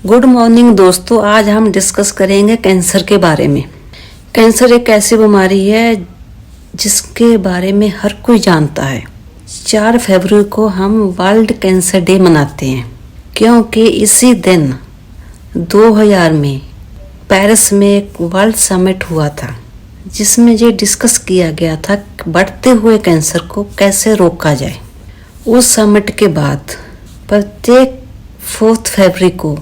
Good morning दोस्तों, आज हम डिस्कस करेंगे कैंसर के बारे में। कैंसर एक ऐसी बीमारी है जिसके बारे में हर कोई जानता है। 4 फरवरी को हम वर्ल्ड कैंसर डे मनाते हैं क्योंकि इसी दिन 2000 में पेरिस में एक वर्ल्ड समिट हुआ था जिसमें ये डिस्कस किया गया था कि बढ़ते हुए कैंसर को कैसे रोका जाए। उस समिट के बाद प्रत्येक 4 फरवरी को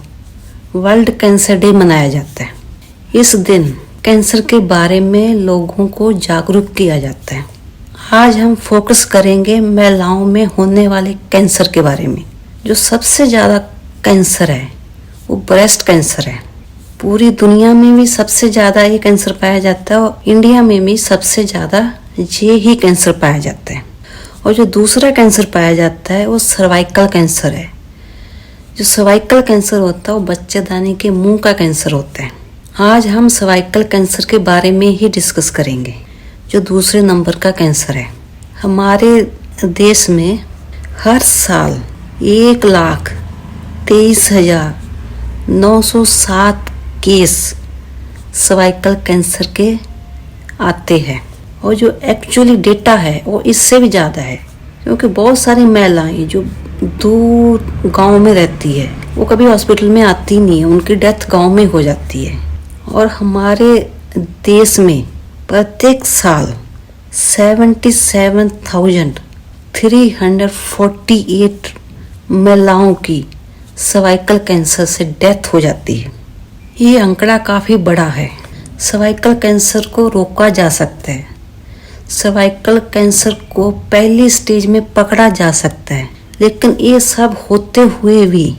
वर्ल्ड कैंसर डे मनाया जाता है। इस दिन कैंसर के बारे में लोगों को जागरूक किया जाता है। आज हम फोकस करेंगे महिलाओं में होने वाले कैंसर के बारे में। जो सबसे ज़्यादा कैंसर है वो ब्रेस्ट कैंसर है। पूरी दुनिया में भी सबसे ज़्यादा ये कैंसर पाया जाता है और इंडिया में भी सबसे ज़्यादा ये ही कैंसर पाया जाता है। और जो दूसरा कैंसर पाया जाता है वो सर्वाइकल कैंसर है। जो सर्वाइकल कैंसर होता है वो बच्चेदानी के मुंह का कैंसर होता है। आज हम सर्वाइकल कैंसर के बारे में ही डिस्कस करेंगे, जो दूसरे नंबर का कैंसर है। हमारे देश में हर साल 1,23,907 केस सर्वाइकल कैंसर के आते हैं और जो एक्चुअली डेटा है वो इससे भी ज़्यादा है, क्योंकि बहुत सारी महिलाएं जो दूर गांव में रहती है वो कभी हॉस्पिटल में आती नहीं है, उनकी डेथ गांव में हो जाती है। और हमारे देश में प्रत्येक साल 77,348 महिलाओं की सर्वाइकल कैंसर से डेथ हो जाती है। ये आंकड़ा काफ़ी बड़ा है। सर्वाइकल कैंसर को रोका जा सकता है। सर्वाइकल कैंसर को पहली स्टेज में पकड़ा जा सकता है, लेकिन ये सब होते हुए भी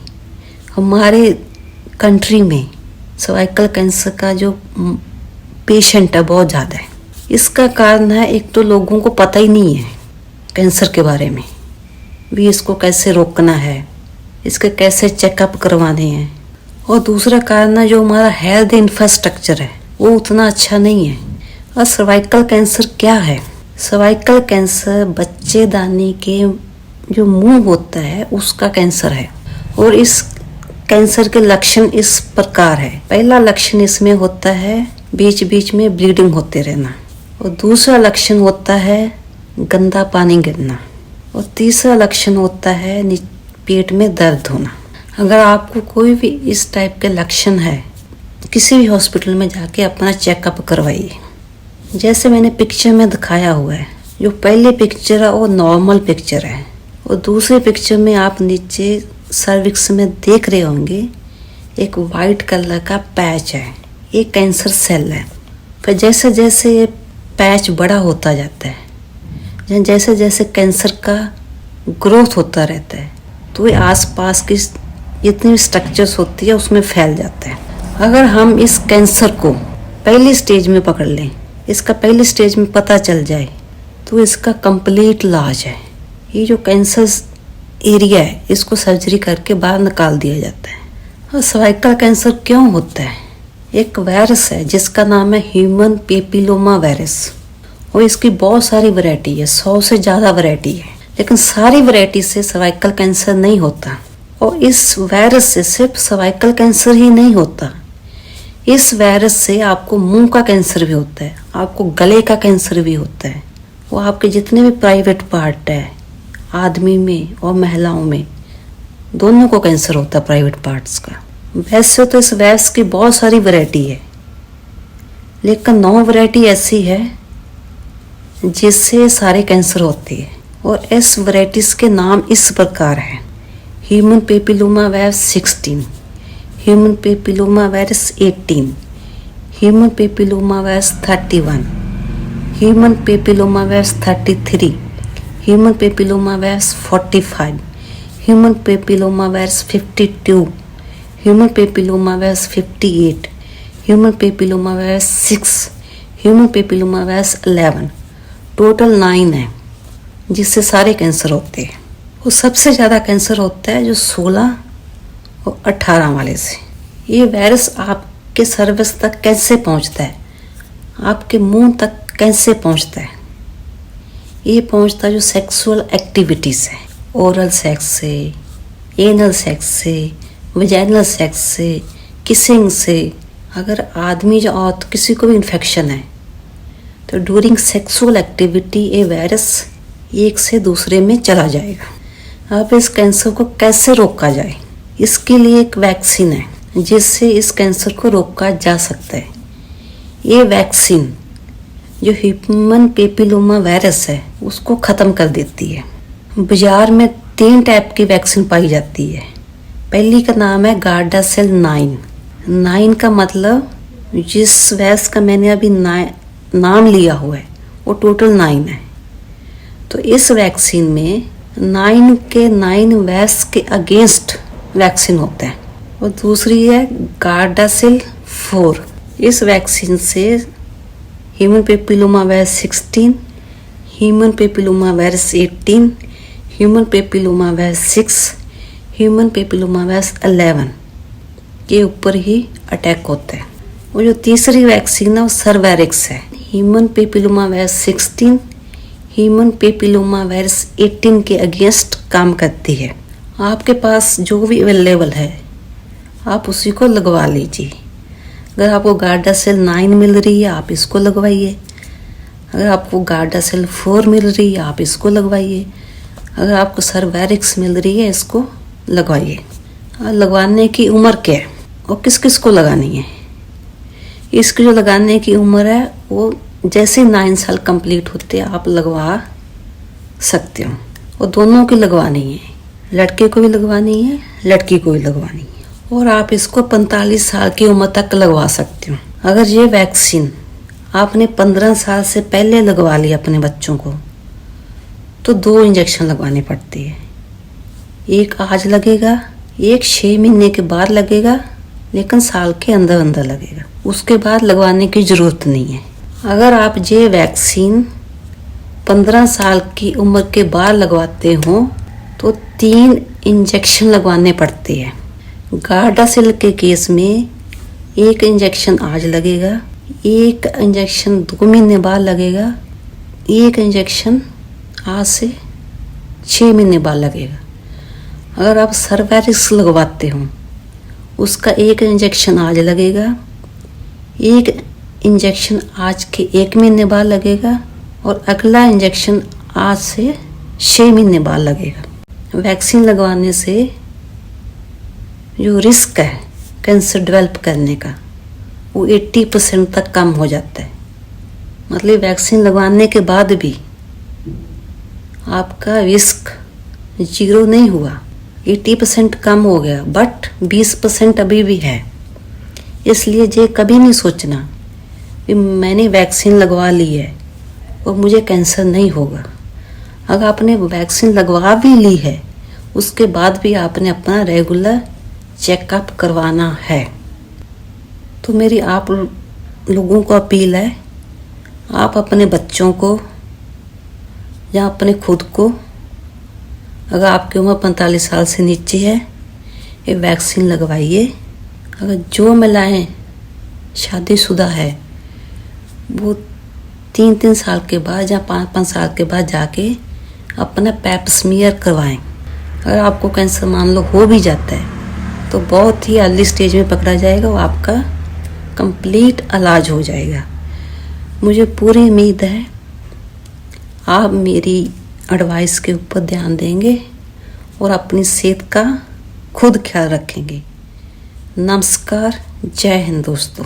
हमारे कंट्री में सर्वाइकल कैंसर का जो पेशेंट है बहुत ज़्यादा है। इसका कारण है, एक तो लोगों को पता ही नहीं है कैंसर के बारे में, भी इसको कैसे रोकना है, इसके कैसे चेकअप करवाने हैं। और दूसरा कारण है जो हमारा हेल्थ इंफ्रास्ट्रक्चर है वो उतना अच्छा नहीं है। और सर्वाइकल कैंसर क्या है? सर्वाइकल कैंसर बच्चेदानी के जो मुंह होता है उसका कैंसर है। और इस कैंसर के लक्षण इस प्रकार है। पहला लक्षण इसमें होता है बीच बीच में ब्लीडिंग होते रहना, और दूसरा लक्षण होता है गंदा पानी गिरना, और तीसरा लक्षण होता है पेट में दर्द होना। अगर आपको कोई भी इस टाइप के लक्षण है, किसी भी हॉस्पिटल में जाके अपना चेकअप करवाइए। जैसे मैंने पिक्चर में दिखाया हुआ है, जो पहली पिक्चर है वो नॉर्मल पिक्चर है, और दूसरी पिक्चर में आप नीचे सर्विक्स में देख रहे होंगे एक वाइट कलर का पैच है, ये कैंसर सेल है। फिर जैसे जैसे ये पैच बड़ा होता जाता है, जैसे जैसे कैंसर का ग्रोथ होता रहता है, तो ये आसपास की जितनी भी स्ट्रक्चर्स होती है उसमें फैल जाता है। अगर हम इस कैंसर को पहली स्टेज में पकड़ लें, इसका पहली स्टेज में पता चल जाए, तो इसका कंप्लीट इलाज है। ये जो कैंसर एरिया है इसको सर्जरी करके बाहर निकाल दिया जाता है। और सर्वाइकल कैंसर क्यों होता है? एक वायरस है जिसका नाम है ह्यूमन पेपिलोमा वायरस, और इसकी बहुत सारी वैरायटी है, 100 से ज़्यादा वैरायटी है, लेकिन सारी वैरायटी से सर्वाइकल कैंसर नहीं होता। और इस वायरस से सिर्फ सर्वाइकल कैंसर ही नहीं होता, इस वायरस से आपको मुंह का कैंसर भी होता है, आपको गले का कैंसर भी होता है। वो आपके जितने भी प्राइवेट पार्ट है, आदमी में और महिलाओं में दोनों को कैंसर होता है प्राइवेट पार्ट्स का। वैसे तो इस वायरस की बहुत सारी वैरायटी है, लेकिन 9 वैरायटी ऐसी है जिससे सारे कैंसर होते हैं। और इस वैरायटीज के नाम इस प्रकार हैं: human papilloma virus 16, human papilloma virus 18, human papilloma virus 31, human papilloma virus 33, human papilloma virus 45, human papilloma virus 52, human papilloma virus 58, human papilloma virus 6, human papilloma virus 11। Total 9 है जिससे सारे कैंसर होते हैं। वो सबसे ज़्यादा कैंसर होता है जो 16 और 18 वाले से। ये वायरस आपके सर्विस तक कैसे पहुंचता है, आपके मुंह तक कैसे पहुंचता है? ये पहुंचता है जो सेक्सुअल एक्टिविटीज़ है, ओरल सेक्स से, एनल सेक्स से, वजाइनल सेक्स से, किसिंग से, अगर आदमी या औरत किसी को भी इन्फेक्शन है तो ड्यूरिंग सेक्सुअल एक्टिविटी ये वायरस एक से दूसरे में चला जाएगा। अब इस कैंसर को कैसे रोका जाए? इसके लिए एक वैक्सीन है जिससे इस कैंसर को रोका जा सकता है। ये वैक्सीन जो ह्यूमन पेपिलोमा वायरस है उसको ख़त्म कर देती है। बाजार में 3 टाइप की वैक्सीन पाई जाती है। पहली का नाम है गार्डासिल 9। 9 का मतलब जिस वायरस का मैंने अभी नाम लिया हुआ है वो टोटल 9 है। तो इस वैक्सीन में 9 के 9 वायरस के अगेंस्ट वैक्सीन होता है। और दूसरी है गार्डासिल 4। इस वैक्सीन से human papilloma virus 16, human papilloma virus 18, human papilloma virus 6, human papilloma virus 11 के ऊपर ही अटैक होता है। वो जो तीसरी वैक्सीन है वो सर्वैरिक्स है। Human papilloma virus 16, human papilloma virus 18 के अगेंस्ट काम करती है। आपके पास जो भी अवेलेबल है आप उसी को लगवा लीजिए। अगर आपको गार्डासिल 9 मिल रही है आप इसको लगवाइए। अगर आपको गार्डासिल 4 मिल रही है आप इसको लगवाइए। अगर आपको सर्वैरिक्स मिल रही है इसको लगवाइए। लगवाने की उम्र क्या है और किस किस को लगानी है? इसकी जो लगाने की उम्र है वो जैसे 9 साल कंप्लीट होते हैं आप लगवा सकते हो। और दोनों की लगवानी है, लड़के को भी लगवानी है, लड़की को भी लगवानी है। और आप इसको 45 साल की उम्र तक लगवा सकते हो। अगर ये वैक्सीन आपने 15 साल से पहले लगवा लिया अपने बच्चों को तो 2 इंजेक्शन लगवाने पड़ती है। एक आज लगेगा, एक 6 महीने के बाद लगेगा, लेकिन साल के अंदर अंदर लगेगा। उसके बाद लगवाने की ज़रूरत नहीं है। अगर आप ये वैक्सीन 15 साल की उम्र के बाद लगवाते हो तो 3 इंजेक्शन लगवाने पड़ते हैं। गार्डासिल के केस में 1 इंजेक्शन आज लगेगा, 1 इंजेक्शन 2 महीने बाद लगेगा, 1 इंजेक्शन आज से 6 महीने बाद लगेगा। अगर आप सर्वैरिक्स लगवाते हो उसका 1 इंजेक्शन आज लगेगा, 1 इंजेक्शन आज के 1 महीने बाद लगेगा और अगला इंजेक्शन आज से 6 महीने बाद लगेगा। वैक्सीन लगवाने से जो रिस्क है कैंसर डेवलप करने का वो 80% तक कम हो जाता है। मतलब वैक्सीन लगवाने के बाद भी आपका रिस्क 0 नहीं हुआ, 80% कम हो गया, बट 20% अभी भी है। इसलिए ये कभी नहीं सोचना कि मैंने वैक्सीन लगवा ली है और मुझे कैंसर नहीं होगा। अगर आपने वैक्सीन लगवा भी ली है उसके बाद भी आपने अपना रेगुलर चेकअप करवाना है। तो मेरी आप लोगों को अपील है, आप अपने बच्चों को या अपने खुद को, अगर आपकी उम्र 45 साल से नीचे है, ये वैक्सीन लगवाइए। अगर जो महिलाएं शादीशुदा है वो 3-3 साल के बाद या 5-5 साल के बाद जाके अपना पैप स्मीयर करवाएं। अगर आपको कैंसर मान लो हो भी जाता है तो बहुत ही अर्ली स्टेज में पकड़ा जाएगा, वो आपका कंप्लीट इलाज हो जाएगा। मुझे पूरी उम्मीद है आप मेरी एडवाइस के ऊपर ध्यान देंगे और अपनी सेहत का खुद ख्याल रखेंगे। नमस्कार, जय हिंद दोस्तों।